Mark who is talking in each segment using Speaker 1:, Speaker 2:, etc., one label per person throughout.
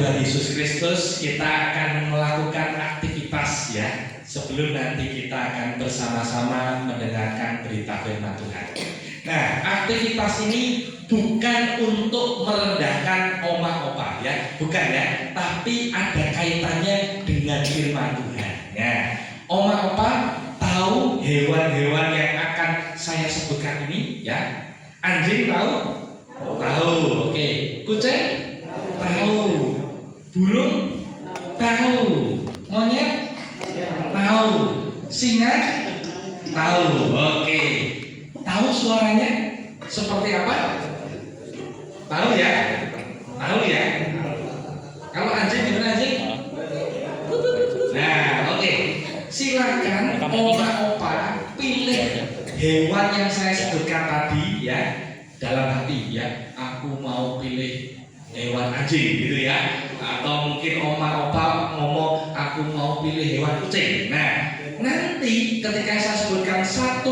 Speaker 1: Tuhan Yesus Kristus, kita akan melakukan aktivitas ya. Sebelum nanti kita akan bersama-sama mendengarkan berita firman Tuhan. Nah, aktivitas ini bukan untuk merendahkan oma opa ya, bukan ya, tapi ada kaitannya dengan firman Tuhan. Ya, oma opa tahu hewan-hewan yang akan saya sebutkan ini ya. Anjing tahu? Tahu. Oke. Kucing? Tahu. Burung? Tahu. Monyet? Tahu. Singa? Tahu. Oke. Tahu suaranya seperti apa? Tahu ya? Tahu ya? Kalau anjing gimana anjing? Nah, oke. Silakan oma-opa pilih hewan yang saya sebutkan tadi ya, dalam hati ya. Aku mau pilih hewan anjing gitu ya. Atau mungkin oma-opa ngomong aku mau pilih hewan kucing. Nah, nanti ketika saya sebutkan 1,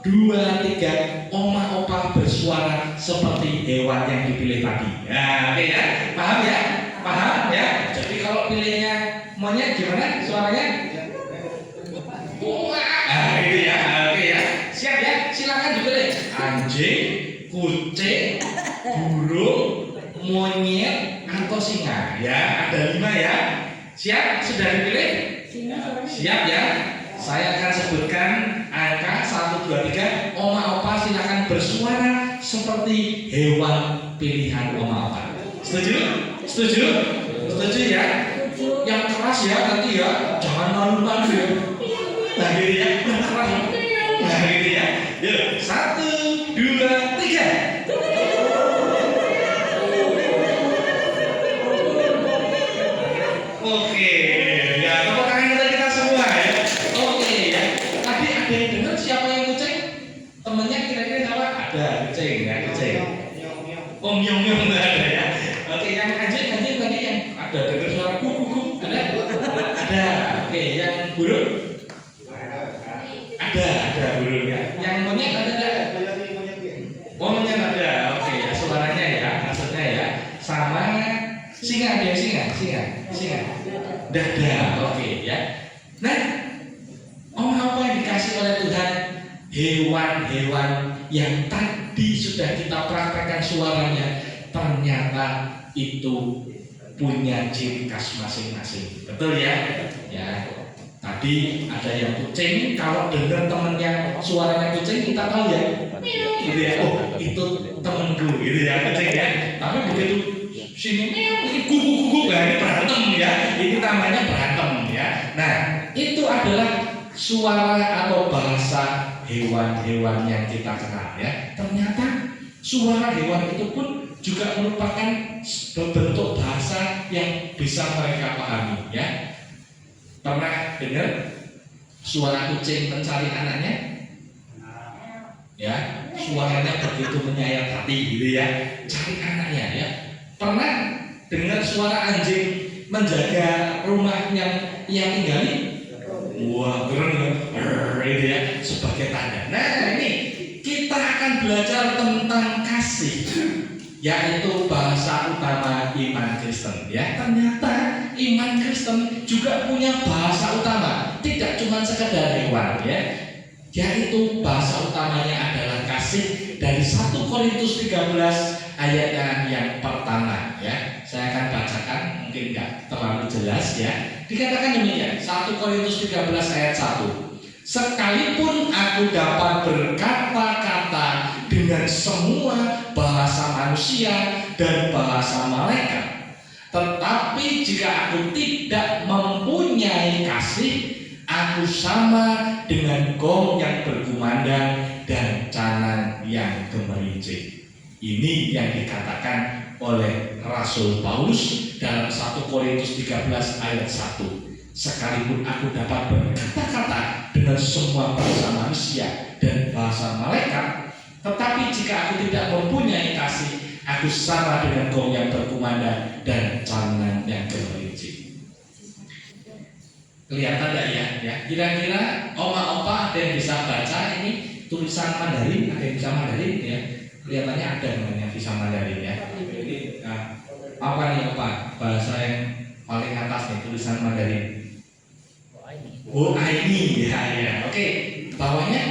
Speaker 1: 2, 3, oma-opa bersuara seperti hewan yang dipilih tadi. Nah, oke ya, paham ya? Paham ya? Jadi kalau pilihnya monyet gimana suaranya? Nah, itu ya, oke ya. Siap ya? Silakan dipilih. Anjing, kucing, burung, monyet, atau singa. Ya, ada 5 ya. Siap? Sudah dipilih? Siap ya? Saya akan sebutkan angka 1, 2, 3. Oma-opa silakan bersuara seperti hewan pilihan oma-opa. Setuju? Setuju? Setuju ya? Yang keras ya nanti ya. Jangan malu-malu ya. Nah gitu ya. Yang keras. Nah gitu ya. Yuk, 1, 2, 3. Oke. Ya, tepuk tangan untuk kita semua ya. Oke ya. Tadi ada yang dengar siapa yang kucing? Temennya kira-kira siapa? Ada kucing ya, kucing. Oh, miong-miong nggak ada ya. Oke, yang anjing tadi yang ada dengar suara kuku ada? Ada. Oke, yang burung? Ada burung ya. Yang monyet ada? Oh, monyet ada. Oke, ya suaranya ya, maksudnya ya. Sama singa ada singa. Dada. Oke ya. Nah, apa yang dikasih oleh Tuhan hewan-hewan yang tadi sudah kita praktekkan suaranya ternyata itu punya ciri khas masing-masing. Betul ya? Ya. Tadi ada yang kucing, kalau dengar temennya suaranya kucing kita tahu ya. Gitu ya. Oh, itu temenku gitu ya kucing ya. Tapi begitu sini kuku nah, ini berantem ya. Ini namanya berantem ya. Nah, itu adalah suara atau bahasa hewan-hewan yang kita kenal ya. Ternyata suara hewan itu pun juga merupakan bentuk bahasa yang bisa mereka pahami ya. Pernah dengar suara kucing mencari anaknya? Ya, suaranya begitu menyayat hati gitu ya. Cari anaknya ya. Pernah dengar suara anjing menjaga rumah yang ia tinggali? Wah, keren gitu ya, sebagai tanda. Nah, ini kita akan belajar tentang kasih, yaitu bahasa utama iman Kristen ya. Ternyata iman Kristen juga punya bahasa utama, tidak cuma sekedar hewan ya. Yaitu bahasa utamanya adalah kasih dari 1 Korintus 13 ayatnya yang pertama ya. Saya akan bacakan, mungkin enggak terlalu jelas ya. Dikatakan demikian, 1 Korintus 13 ayat 1. Sekalipun aku dapat berkata-kata dengan semua bahasa manusia dan bahasa malaikat, tetapi jika aku tidak mempunyai kasih, aku sama dengan gong yang berkumandang dan canan yang gemerincing. Ini yang dikatakan oleh Rasul Paulus dalam 1 Korintus 13 ayat 1. Sekalipun aku dapat berkata-kata dengan semua bahasa manusia dan bahasa malaikat, tetapi jika aku tidak mempunyai kasih, aku sama dengan gong yang berkumandang dan canan yang gemerincing. Kelihatan tidak ya? Kira-kira oma-opa ada yang bisa baca ini tulisan Mandarin? Ada yang bisa Mandarin ya? Kelihatannya ada yang bisa Mandarin ya. Nah, Apa nih apa? Bahasa yang paling atas nih tulisan Mandarin. Oh ini ya ya. Oke, bawahnya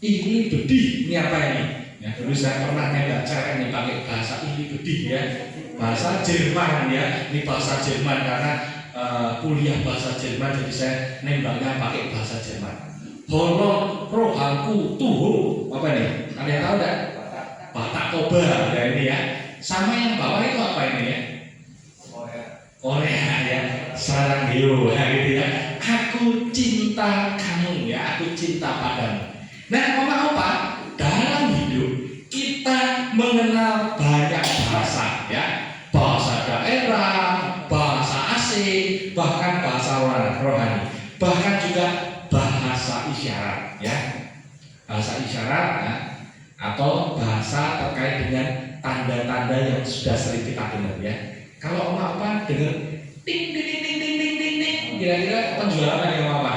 Speaker 1: ini bedih. Ini apa ini? Ya, dulu saya pernah baca ini pakai bahasa ini bedih ya. Bahasa Jerman ya. Ini bahasa Jerman karena kuliah bahasa Jerman, jadi saya nembaknya pakai bahasa Jerman. Holong rohaku tuhu apa nih? Kalian tahu enggak? Batak Toba ya ini ya. Sama yang bawah itu apa ini ya? Korea ya. Sarangyo ya gitu ya. Aku cinta kamu ya. Aku cinta padamu. Nah, apa? Dalam hidup kita mengenal banyak bahasa ya. Bahasa daerah, bahasa asing, bahkan bahasa rohani, bahkan juga bahasa isyarat ya. Bahasa isyarat ya, atau bahasa terkait dengan tanda-tanda yang sudah sering kita dengar ya. Kalau apa dengar ting ting ting ting ting ting ting ting, kira-kira penjualan yang apa?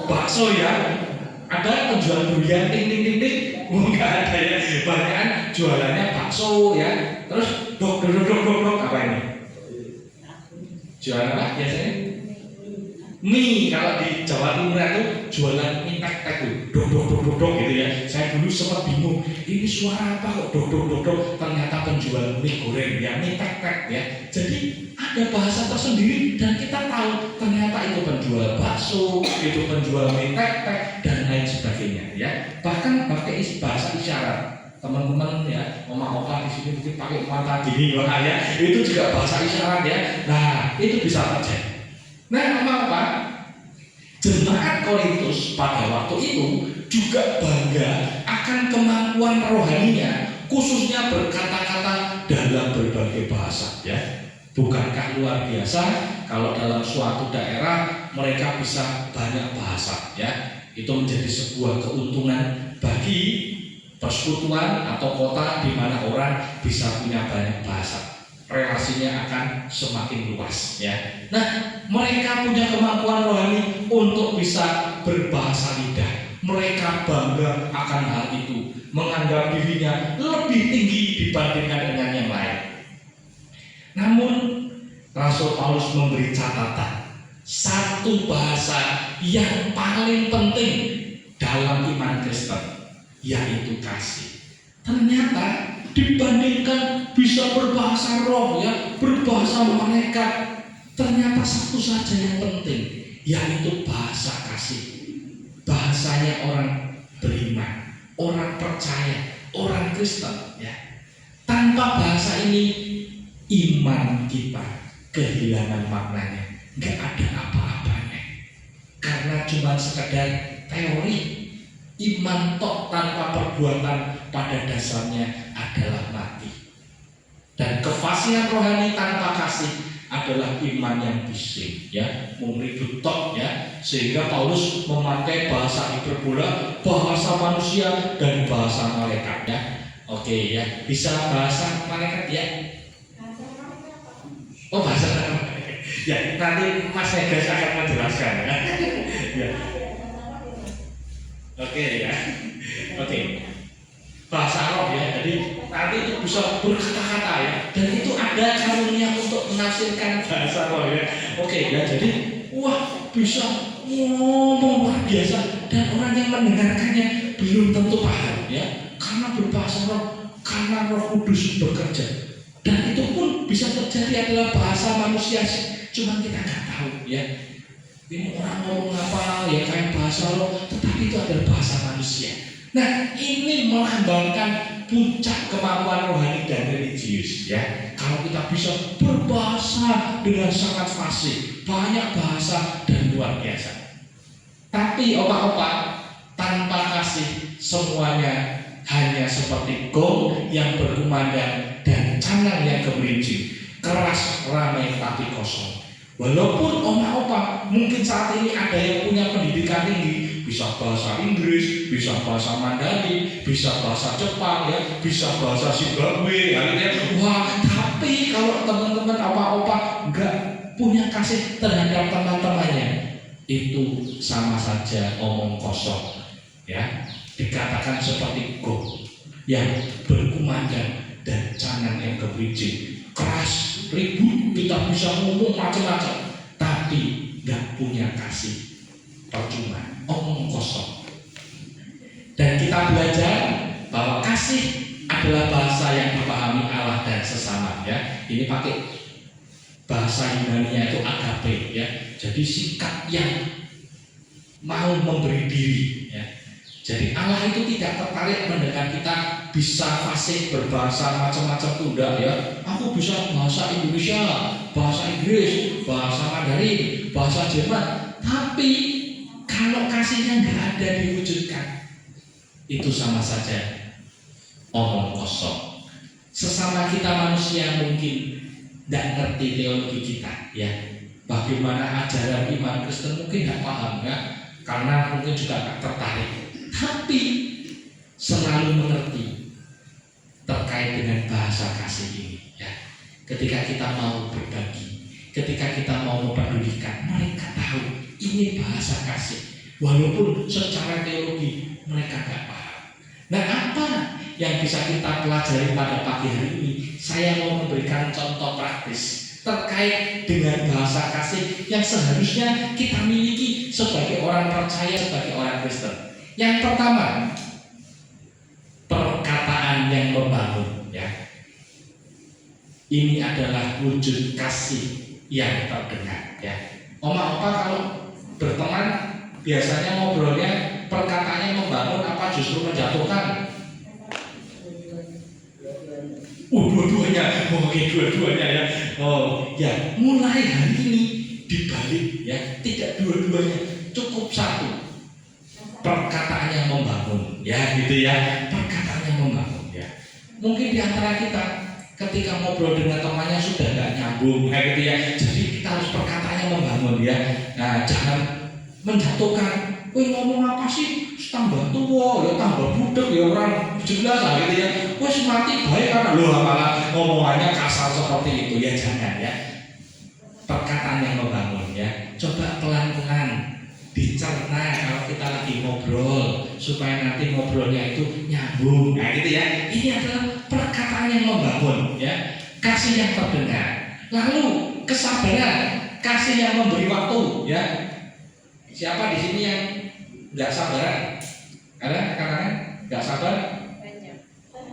Speaker 1: Bakso ya. Ada penjual durian ting ting ting ting, enggak ada ya. Banyak jualannya bakso ya. Terus dok apa ini? Jualan apa biasanya? Mie. Kalau di Jawa Timur itu jualan mie tek tuh dok gitu ya. Saya dulu sempat bingung, ini suara apa kok dok. Ternyata penjual mie goreng ya, mie tek ya. Jadi ada bahasa tersendiri dan kita tahu ternyata itu penjual bakso, itu penjual mie tek dan lain sebagainya ya. Bahkan pakai bahasa isyarat. Teman-teman ya, opa di sini mungkin pakai mata gini ya, itu juga bahasa isyarat ya. Nah, itu bisa terjadi. Nah, apa? Jemaat Korintus pada waktu itu juga bangga akan kemampuan rohaninya, khususnya berkata-kata dalam berbagai bahasa ya. Bukankah luar biasa kalau dalam suatu daerah mereka bisa banyak bahasa ya. Itu menjadi sebuah keuntungan bagi persekutuan atau kota di mana orang bisa punya banyak bahasa. Relasinya akan semakin luas ya. Nah, mereka punya kemampuan rohani untuk bisa berbahasa lidah. Mereka bangga akan hal itu, menganggap dirinya lebih tinggi dibandingkan dengan yang lain. Namun Rasul Paulus memberi catatan, satu bahasa yang paling penting dalam iman Kristen, yaitu kasih. Ternyata dibandingkan bisa berbahasa roh ya, berbahasa malaikat, ternyata satu saja yang penting, yaitu bahasa kasih. Bahasanya orang beriman, orang percaya, orang Kristen ya. Tanpa bahasa ini iman kita kehilangan maknanya, nggak ada apa-apanya, karena cuma sekedar teori. Iman tok tanpa perbuatan pada dasarnya adalah mati. Dan kefasihan rohani tanpa kasih adalah iman yang bising ya, ribut tok ya. Sehingga Paulus memakai bahasa hiperbola, bahasa manusia dan bahasa malaikat ya. Oke ya, bisa bahasa malaikat ya. Oh bahasa ya, nanti Mas Negas akan menjelaskan ya. Ya. Oke ya, oke. Bahasa roh ya, jadi nanti itu bisa berkata-kata ya, dan itu ada karunia untuk menafsirkan bahasa roh ya. Oke ya, jadi wah bisa ngomong luar biasa dan orang yang mendengarkannya belum tentu paham ya, karena berbahasa roh, karena Roh Kudus bekerja. Dan itu pun bisa terjadi adalah bahasa manusia, cuma kita nggak tahu ya. Ini orang ngomong apa ya kayak bahasa roh, tetapi itu adalah bahasa manusia. Nah, ini melambangkan puncak kemampuan rohani dan religius ya. Kalau kita bisa berbahasa dengan sangat fasih, banyak bahasa dan luar biasa. Tapi opak-opak tanpa kasih semuanya hanya seperti gong yang berkumandang dan canang yang gemerincing, keras ramai tapi kosong. Walaupun oma-opa mungkin saat ini ada yang punya pendidikan tinggi, bisa bahasa Inggris, bisa bahasa Mandarin, bisa bahasa Jepang ya, bisa bahasa Zimbabwe ya, wah, tapi kalau teman-teman oma-opa nggak punya kasih terhadap teman-temannya, itu sama saja omong kosong ya. Dikatakan seperti gong yang berkumandang dan jangan yang keberijing keras, ribut, kita bisa ngomong macam-macam, tapi nggak punya kasih, percuma, omong kosong. Dan kita belajar bahwa kasih adalah bahasa yang dipahami Allah dan sesama, ya. Ini pakai bahasa Yunani itu agape, ya. Jadi sikap yang mau memberi diri, ya. Jadi Allah itu tidak tertarik mendengar kita bisa fasih berbahasa macam-macam, tidak, ya. Aku bisa bahasa Indonesia, bahasa Inggris, bahasa Mandarin, bahasa Jerman, tapi kalau kasihnya nggak ada diwujudkan, itu sama saja omong kosong. Sesama kita manusia mungkin tidak ngerti teologi kita, ya. Bagaimana ajaran iman Kristen mungkin nggak paham, ya, karena mungkin juga nggak tertarik. Tapi selalu mengerti terkait dengan bahasa kasih ini, ya. Ketika kita mau berbagi, ketika kita mau mempedulikan, mereka tahu ini bahasa kasih, walaupun secara teologi mereka nggak paham. Nah, apa yang bisa kita pelajari pada pagi hari ini? Saya mau memberikan contoh praktis terkait dengan bahasa kasih yang seharusnya kita miliki sebagai orang percaya, sebagai orang Kristen. Yang pertama, perkataan yang membangun, ya. Ini adalah wujud kasih yang terdengar, ya. Oma-opa kalau berteman biasanya ngobrolnya perkataannya membangun apa justru menjatuhkan? Dua-duanya, oke, dua-duanya, ya. Oh, ya, mulai hari ini dibalik, ya, tidak dua-duanya, cukup satu. Perkataan yang membangun, ya, gitu, ya. Perkataan yang membangun, ya. Mungkin di antara kita ketika ngobrol dengan temannya sudah nggak nyambung, kayak gitu, ya. Jadi kita harus perkataan yang membangun, ya. Nah, jangan menjatuhkan. Wih, ngomong apa sih? Tambah tua, ya tambah budek, ya orang jelas lah, gitu, ya. Wih, mati baik karena lu malah ngomongannya kasar seperti itu, ya. Jangan, ya. Perkataan yang membangun, ya. Coba pelan-pelan dicerna kalau kita lagi ngobrol supaya nanti ngobrolnya itu nyambung, nah, gitu, ya. Ini adalah perkataan yang membangun, ya. Kasih yang terdengar. Lalu kesabaran, kasih yang memberi waktu, ya. Siapa di sini yang nggak sabaran? Ada rekan-rekan nggak sabar?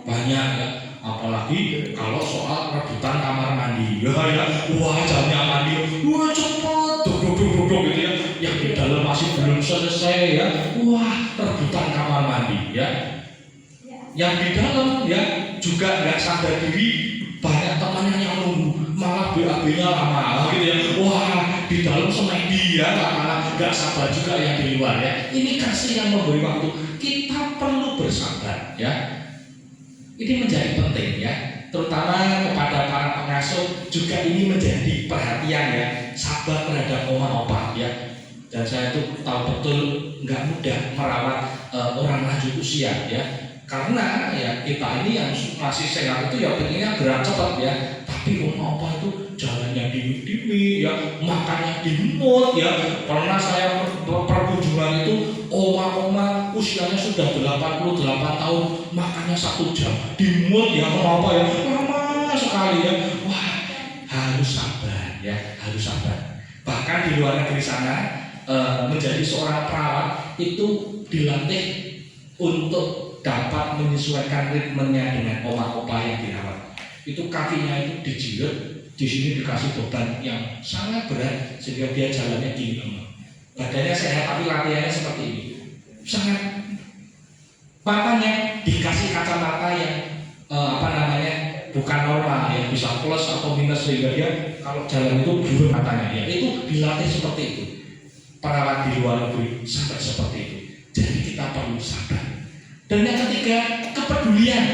Speaker 1: Banyak, ya. Apalagi kalau soal rebutan kamar mandi, ya, ya. Wah, jamnya mandi, wah cepet, duduk gitu, ya. Yang di dalam masih belum selesai, ya. Wah, rebutan kamar mandi, ya. Yang di dalam, ya, juga nggak sadar diri, banyak temannya yang nunggu, malah BAB-nya lama, gitu, ya. Wah, di dalam semedi, ya, malah nggak sabar juga yang di luar, ya. Ini kasih yang memberi waktu. Kita perlu bersabar, ya. Ini menjadi penting, ya, terutama kepada para pengasuh juga ini menjadi perhatian, ya. Sabar terhadap oma-opa, ya. Dan saya tuh tahu betul nggak mudah merawat orang lanjut usia, ya. Karena, ya, kita ini yang masih sehat itu ya pengennya gerak cepat, ya. Tapi oma-opa itu jalannya dimi-dimi, ya, makannya dimut, ya. Pernah saya perkunjungan itu oma-oma usianya sudah 88 tahun, makannya 1 jam, dimut, ya, oma-opa, ya, lama sekali, ya. Wah, harus sabar, ya, harus sabar. Bahkan di luar negeri sana menjadi seorang perawat itu dilatih untuk dapat menyesuaikan ritmenya dengan oma-opa yang dirawat. Itu kakinya itu dijilat, di sini dikasih beban yang sangat berat sehingga dia jalannya gini. Badannya sehat tapi latihannya seperti ini. Sangat. Matanya dikasih kacamata yang bukan normal, ya, bisa plus atau minus sehingga dia kalau jalan itu buruk matanya, ya. Itu dilatih seperti itu. Perawat di luar negeri sampai seperti itu. Jadi kita perlu sabar. Dan yang ketiga, kepedulian,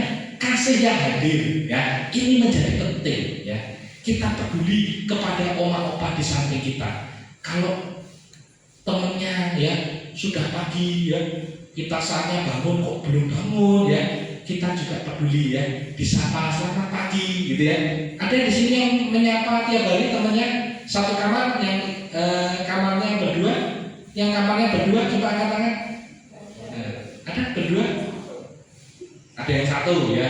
Speaker 1: kasih yang hadir, ya. Ini menjadi penting, ya. Kita peduli kepada oma-opa di samping kita. Kalau temennya, ya, sudah pagi, ya, kita saatnya bangun kok belum bangun, ya, kita juga peduli, ya, disapa selamat pagi, gitu, ya. Ada di sini yang menyapa tiap hari temennya satu kamar, yang kamarnya berdua, yang kamarnya berdua, coba angkat tangan. Ada berdua? Ada yang satu, ya.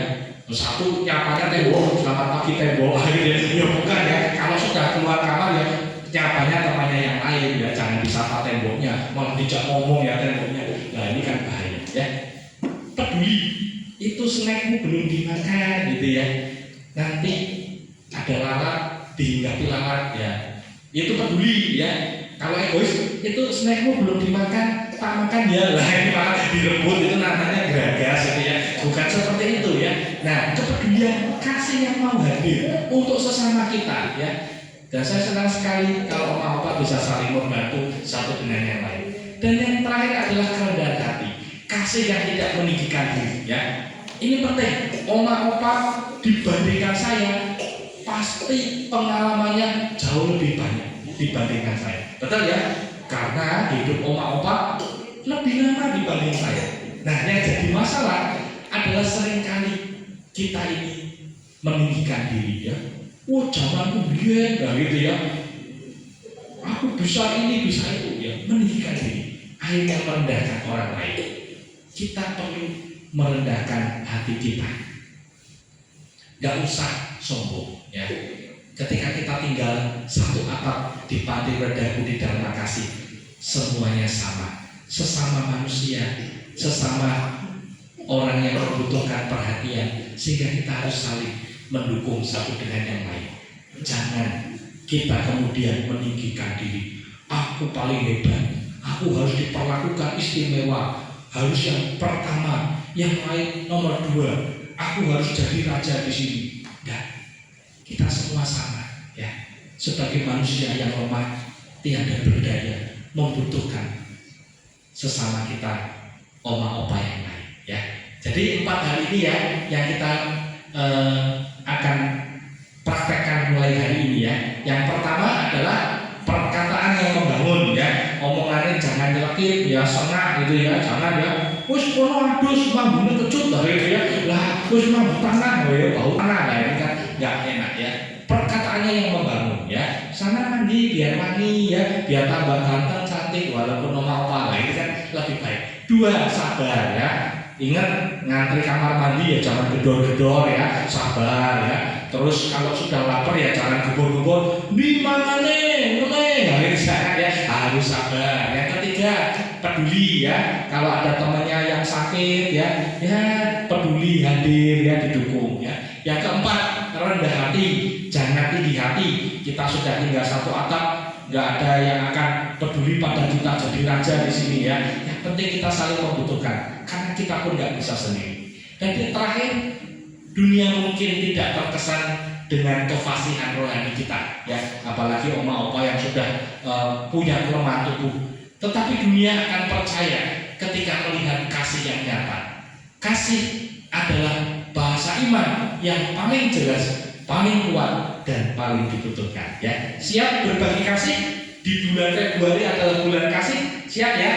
Speaker 1: Satu nyapanya tembok, selamat pagi tembok, gitu ya bukan ya. Kalau sudah keluar kamar ya nyapanya temannya yang lain ya, jangan disapa temboknya, malah dijak ngomong ya temboknya. Nah ini kan bahaya ya. Peduli, itu snackmu belum dimakan gitu ya. Nanti ada lalat, dihinggapi lalat ya. Itu peduli ya. Kalau egois, itu snackmu belum dimakan, tak makan ya lah, ini malah direbut, itu namanya geragas gitu ya. Bukan seperti itu ya. Nah, kepedulian, kasih yang mau hadir untuk sesama kita ya. Dan saya senang sekali kalau Oma Opa bisa saling membantu satu dengan yang lain. Dan yang terakhir adalah kerendahan hati, kasih yang tidak meninggikan diri ya. Ini penting. Oma Opa dibandingkan saya pasti pengalamannya jauh lebih banyak dibandingkan saya. Betul ya? Karena hidup Oma Opa lebih lama dibanding saya. Nah, yang jadi masalah adalah seringkali kita ini meninggikan diri ya. Oh, zamanku biar gitu ya. Aku bisa ini, bisa itu ya. Meninggikan diri. Akhirnya merendahkan orang lain. Kita perlu merendahkan hati kita. Gak usah sombong ya. Ketika kita tinggal satu atap di Panti Redaku di Dharma Kasih, semuanya sama, sesama manusia, sesama orang yang membutuhkan perhatian, sehingga kita harus saling mendukung satu dengan yang lain. Jangan kita kemudian meninggikan diri. Aku paling hebat, aku harus diperlakukan istimewa, harus yang pertama, yang lain nomor 2. Aku harus jadi raja di sini. Enggak. Kita semua sama ya. Sebagai manusia yang lemah, tiada berdaya, membutuhkan sesama kita, Oma Opa yang lain ya. Jadi 4 hal ini ya yang kita akan praktekkan mulai hari ini ya. Yang pertama adalah perkataan yang membangun ya. Omongannya jangan nyelekit ya, sengak gitu ya. Jangan ya wis kono adus mambune kecut gitu ya. Lah wis mambu tanah ya, bau tanah lah ini kan enggak enak ya. Perkataannya yang membangun ya. Sana mandi biar wangi ya, biar tambah ganteng cantik walaupun Oma Opa lah, ini kan lebih baik. 2, sabar ya. Ingat ngantri kamar mandi ya jangan gedor-gedor ya, sabar ya. Terus kalau sudah lapar ya jangan gebor-gebor. Di mana nih? Ya, harus sabar. Yang ketiga, peduli ya. Kalau ada temannya yang sakit ya peduli, hadir ya, didukung ya. Yang keempat, rendah hati, jangan tinggi hati. Kita sudah tinggal satu atap, nggak ada yang akan peduli pada kita jadi raja di sini ya. Yang penting kita saling membutuhkan, karena kita pun nggak bisa sendiri. Dan yang terakhir, dunia mungkin tidak terkesan dengan kefasihan rohani kita ya, apalagi Oma Opa yang sudah punya kelemahan tubuh. Tetapi dunia akan percaya ketika melihat kasih yang nyata. Kasih adalah bahasa iman yang paling jelas, paling kuat dan paling dibutuhkan ya. Siap berbagi kasih? Di bulan Februari adalah bulan kasih. Siap ya?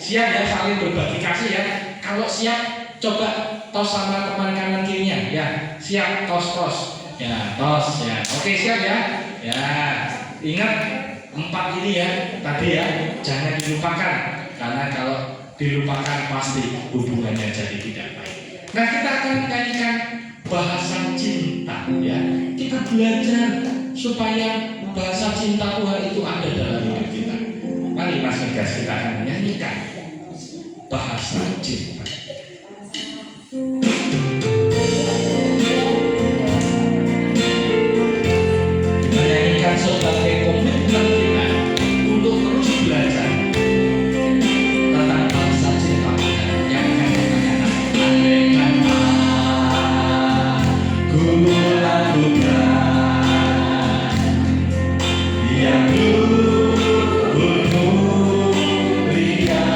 Speaker 1: Siap ya saling berbagi kasih ya. Kalau siap, coba tos sama teman kanan kirinya ya. Siap, tos ya, tos ya. Oke, siap ya. Ya, ingat 4 ini ya tadi ya, jangan dilupakan, karena kalau dilupakan pasti hubungannya jadi tidak baik. Nah, kita akan nyanyikan bahasa cinta ya. Kita belajar supaya bahasa cinta Tuhan itu ada dalam hidup kita. Mari Mas Megas, kita akan menyanyikan bahasa cinta. Menyanyikan sebagai komitmen kita untuk terus belajar tentang bahasa cinta yang akan ditanyakan. Andaikan aku melakukan yang luhur mulia,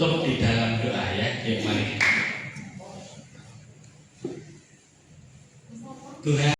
Speaker 1: tutup di dalam doa ya. Yuk mari. Tuhan